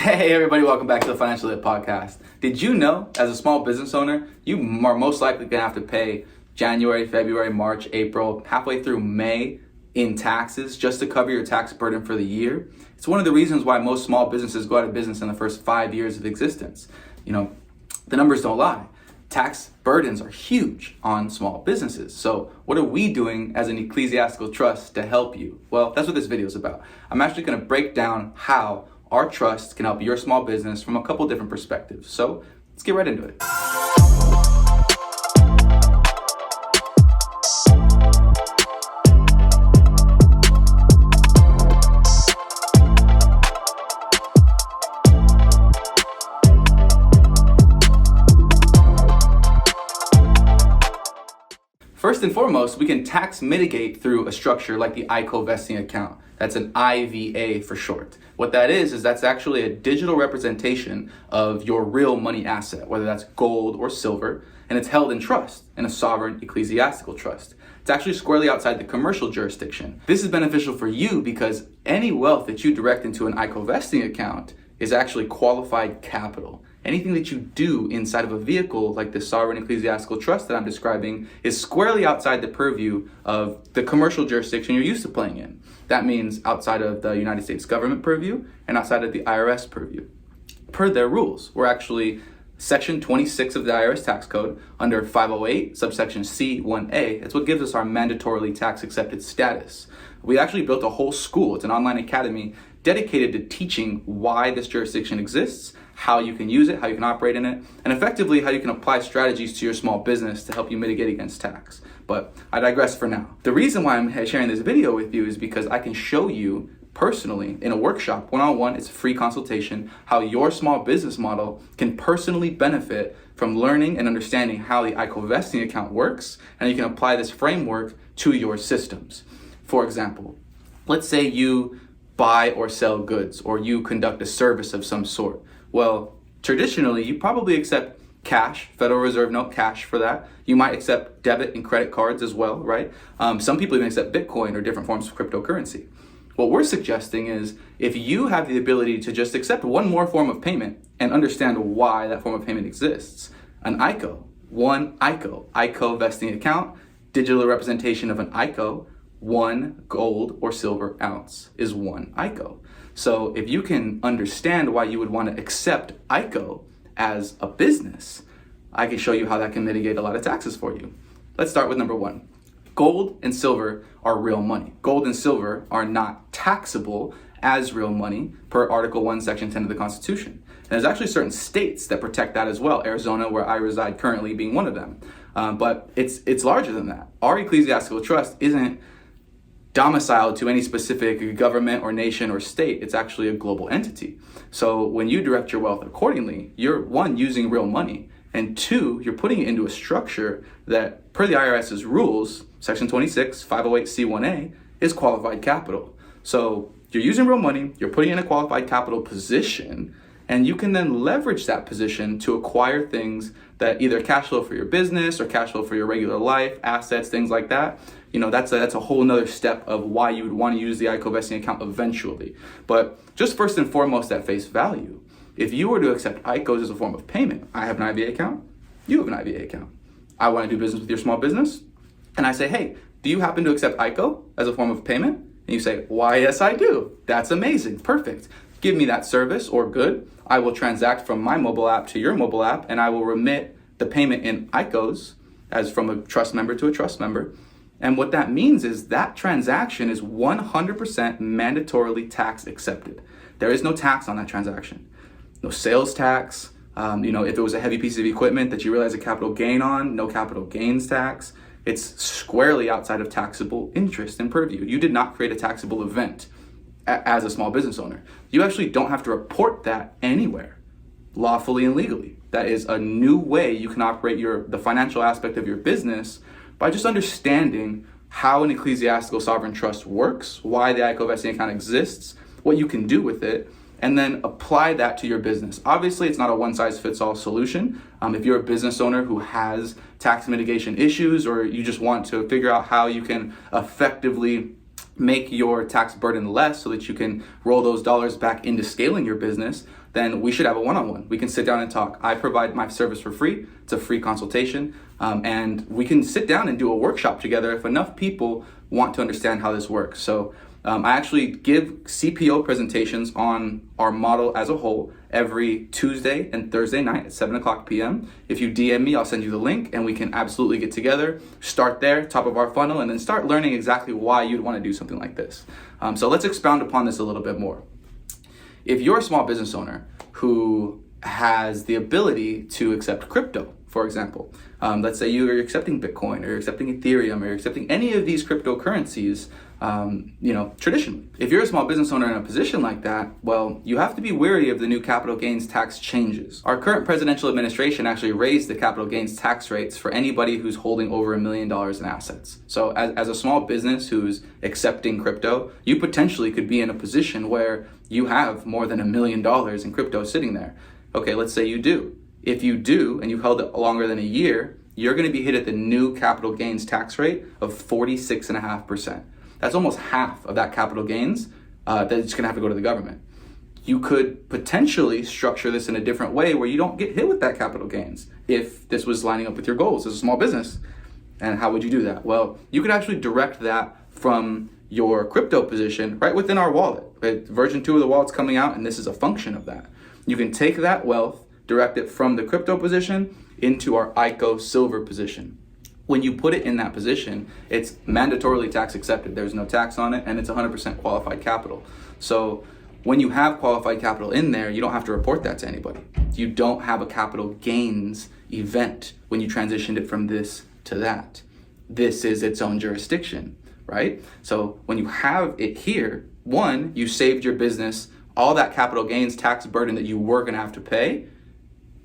Hey everybody, welcome back to the Financial Lit Podcast. Did you know, as a small business owner, you are most likely going to have to pay January, February, March, April, halfway through May in taxes just to cover your tax burden for the year? It's one of the reasons why most small businesses go out of business in the first 5 years of existence. You know, the numbers don't lie. Tax burdens are huge on small businesses. So what are we doing as an ecclesiastical trust to help you? Well, that's what this video is about. I'm actually going to break down how our trust can help your small business from a couple different perspectives. So let's get right into it. First and foremost, we can tax mitigate through a structure like the iCovesting account. That's an IVA for short. What that is that's actually a digital representation of your real money asset, whether that's gold or silver, and it's held in trust, in a sovereign ecclesiastical trust. It's actually squarely outside the commercial jurisdiction. This is beneficial for you because any wealth that you direct into an iCovesting account is actually qualified capital. Anything that you do inside of a vehicle like the sovereign ecclesiastical trust that I'm describing is squarely outside the purview of the commercial jurisdiction you're used to playing in. That means outside of the United States government purview and outside of the IRS purview. Per their rules, we're actually Section 26 of the IRS tax code under 508 subsection C1A. It's what gives us our mandatorily tax accepted status. We actually built a whole school. It's an online academy dedicated to teaching why this jurisdiction exists, how you can use it, how you can operate in it, and effectively how you can apply strategies to your small business to help you mitigate against tax. But I digress for now. The reason why I'm sharing this video with you is because I can show you personally in a workshop, one-on-one, it's a free consultation, how your small business model can personally benefit from learning and understanding how the iCovesting account works, and you can apply this framework to your systems. For example, let's say you buy or sell goods, or you conduct a service of some sort. Well, traditionally, you probably accept cash, Federal Reserve note cash for that. You might accept debit and credit cards as well, right? Some people even accept Bitcoin or different forms of cryptocurrency. What we're suggesting is if you have the ability to just accept one more form of payment and understand why that form of payment exists, an iCovesting account, digital representation of an ICO, 1 gold or silver ounce is 1 ICO. So if you can understand why you would want to accept ICO as a business, I can show you how that can mitigate a lot of taxes for you. Let's start with number 1. Gold and silver are real money. Gold and silver are not taxable as real money per Article 1, Section 10 of the Constitution. And there's actually certain states that protect that as well, Arizona, where I reside currently, being one of them. But it's larger than that. Our ecclesiastical trust isn't domiciled to any specific government or nation or state. It's actually a global entity. So when you direct your wealth accordingly, you're 1, using real money, and 2, you're putting it into a structure that, per the IRS's rules, Section 26, 508C1A, is qualified capital. So you're using real money, you're putting it in a qualified capital position, and you can then leverage that position to acquire things that either cash flow for your business or cash flow for your regular life, assets, things like that. You know, that's a whole nother step of why you would want to use the iCovesting account eventually. But just first and foremost at face value, if you were to accept ICOs as a form of payment, I have an IVA account, you have an IVA account. I want to do business with your small business, and I say, hey, do you happen to accept ICO as a form of payment? And you say, why, yes, I do. That's amazing, perfect. Give me that service or good. I will transact from my mobile app to your mobile app, and I will remit the payment in ICOs as from a trust member to a trust member. And what that means is that transaction is 100% mandatorily tax accepted. There is no tax on that transaction. No sales tax. If it was a heavy piece of equipment that you realize a capital gain on, no capital gains tax. It's squarely outside of taxable interest and purview. You did not create a taxable event as a small business owner. You actually don't have to report that anywhere, lawfully and legally. That is a new way you can operate the financial aspect of your business by just understanding how an ecclesiastical sovereign trust works, why the iCovesting account exists, what you can do with it, and then apply that to your business. Obviously, it's not a one-size-fits-all solution. If you're a business owner who has tax mitigation issues, or you just want to figure out how you can effectively make your tax burden less so that you can roll those dollars back into scaling your business, then we should have a one-on-one. We can sit down and talk. I provide my service for free. It's a free consultation. And we can sit down and do a workshop together if enough people want to understand how this works. So I actually give CPO presentations on our model as a whole every Tuesday and Thursday night at 7 o'clock p.m. If you DM me, I'll send you the link and we can absolutely get together, start there, top of our funnel, and then start learning exactly why you'd want to do something like this. So let's expound upon this a little bit more. If you're a small business owner who has the ability to accept crypto, for example, let's say you're accepting Bitcoin or you're accepting Ethereum or you're accepting any of these cryptocurrencies, traditionally. If you're a small business owner in a position like that, well, you have to be wary of the new capital gains tax changes. Our current presidential administration actually raised the capital gains tax rates for anybody who's holding over $1 million in assets. So as a small business who's accepting crypto, you potentially could be in a position where you have more than $1 million in crypto sitting there. Okay, let's say you do. If you do, and you've held it longer than a year, you're going to be hit at the new capital gains tax rate of 46.5%. That's almost half of that capital gains that's going to have to go to the government. You could potentially structure this in a different way where you don't get hit with that capital gains if this was lining up with your goals as a small business. And how would you do that? Well, you could actually direct that from your crypto position right within our wallet. Right? Version 2 of the wallet's coming out, and this is a function of that. You can take that wealth, direct it from the crypto position into our ICO silver position. When you put it in that position, it's mandatorily tax accepted. There's no tax on it, and it's 100% qualified capital. So when you have qualified capital in there, you don't have to report that to anybody. You don't have a capital gains event when you transitioned it from this to that. This is its own jurisdiction, right? So when you have it here, one, you saved your business all that capital gains tax burden that you were gonna have to pay.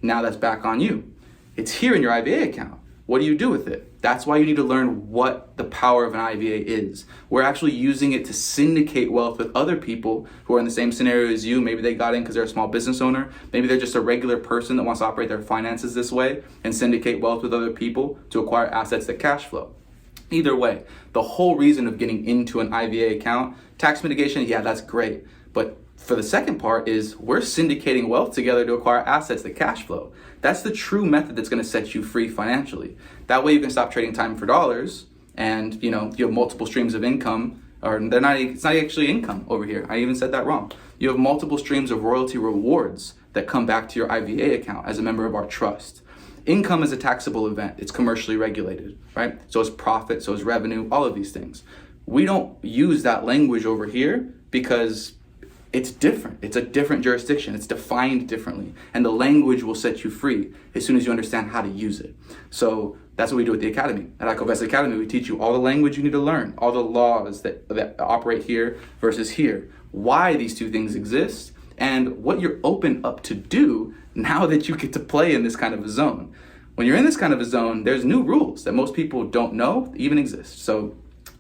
Now that's back on you. It's here in your IVA account. What do you do with it? That's why you need to learn what the power of an IVA is. We're actually using it to syndicate wealth with other people who are in the same scenario as you. Maybe they got in because they're a small business owner. Maybe they're just a regular person that wants to operate their finances this way and syndicate wealth with other people to acquire assets that cash flow. Either way, the whole reason of getting into an IVA account, tax mitigation, yeah, that's great. But for the second part is we're syndicating wealth together to acquire assets that cash flow. That's the true method that's going to set you free financially. That way you can stop trading time for dollars and you have multiple streams of income, or it's not actually income over here. I even said that wrong. You have multiple streams of royalty rewards that come back to your IVA account as a member of our trust. Income is a taxable event. It's commercially regulated, right? So is profit, so is revenue, all of these things. We don't use that language over here because it's different. It's a different jurisdiction. It's defined differently. And the language will set you free as soon as you understand how to use it. So that's what we do at the Academy. At iCovest Academy, we teach you all the language you need to learn, all the laws that operate here versus here, why these two things exist, and what you're open up to do now that you get to play in this kind of a zone. When you're in this kind of a zone, there's new rules that most people don't know even exist. So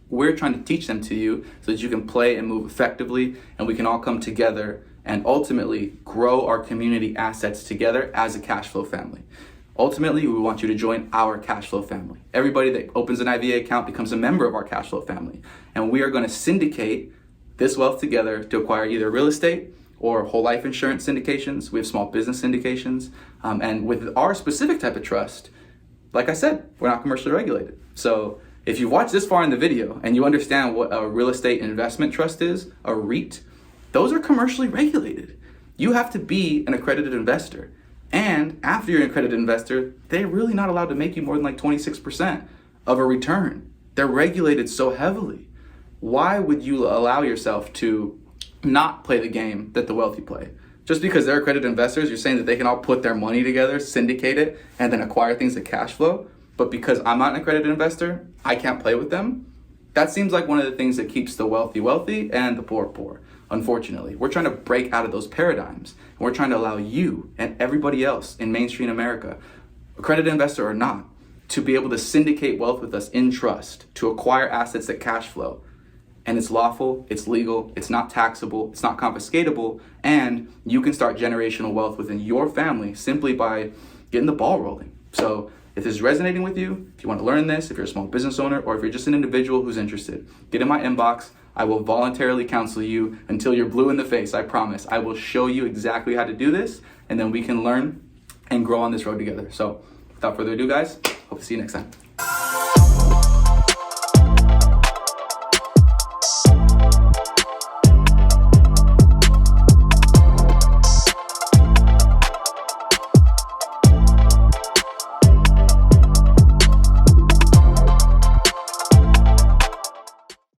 we're trying to teach them to you so that you can play and move effectively, and we can all come together and ultimately grow our community assets together as a cash flow family. Ultimately, we want you to join our cash flow family. Everybody that opens an IVA account becomes a member of our cash flow family, and we are going to syndicate this wealth together to acquire either real estate or whole life insurance syndications. We have small business syndications, and with our specific type of trust, like I said, we're not commercially regulated. So if you've watched this far in the video and you understand what a real estate investment trust is, a REIT, those are commercially regulated. You have to be an accredited investor. And after you're an accredited investor, they're really not allowed to make you more than like 26% of a return. They're regulated so heavily. Why would you allow yourself to not play the game that the wealthy play? Just because they're accredited investors, you're saying that they can all put their money together, syndicate it, and then acquire things that cash flow? But because I'm not an accredited investor, I can't play with them? That seems like one of the things that keeps the wealthy wealthy and the poor poor, unfortunately. We're trying to break out of those paradigms. And we're trying to allow you and everybody else in mainstream America, accredited investor or not, to be able to syndicate wealth with us in trust, to acquire assets that cash flow. And it's lawful, it's legal, it's not taxable, it's not confiscatable, and you can start generational wealth within your family simply by getting the ball rolling. So if this is resonating with you, if you want to learn this, if you're a small business owner, or if you're just an individual who's interested, get in my inbox. I will voluntarily counsel you until you're blue in the face, I promise. I will show you exactly how to do this, and then we can learn and grow on this road together. So without further ado, guys, hope to see you next time.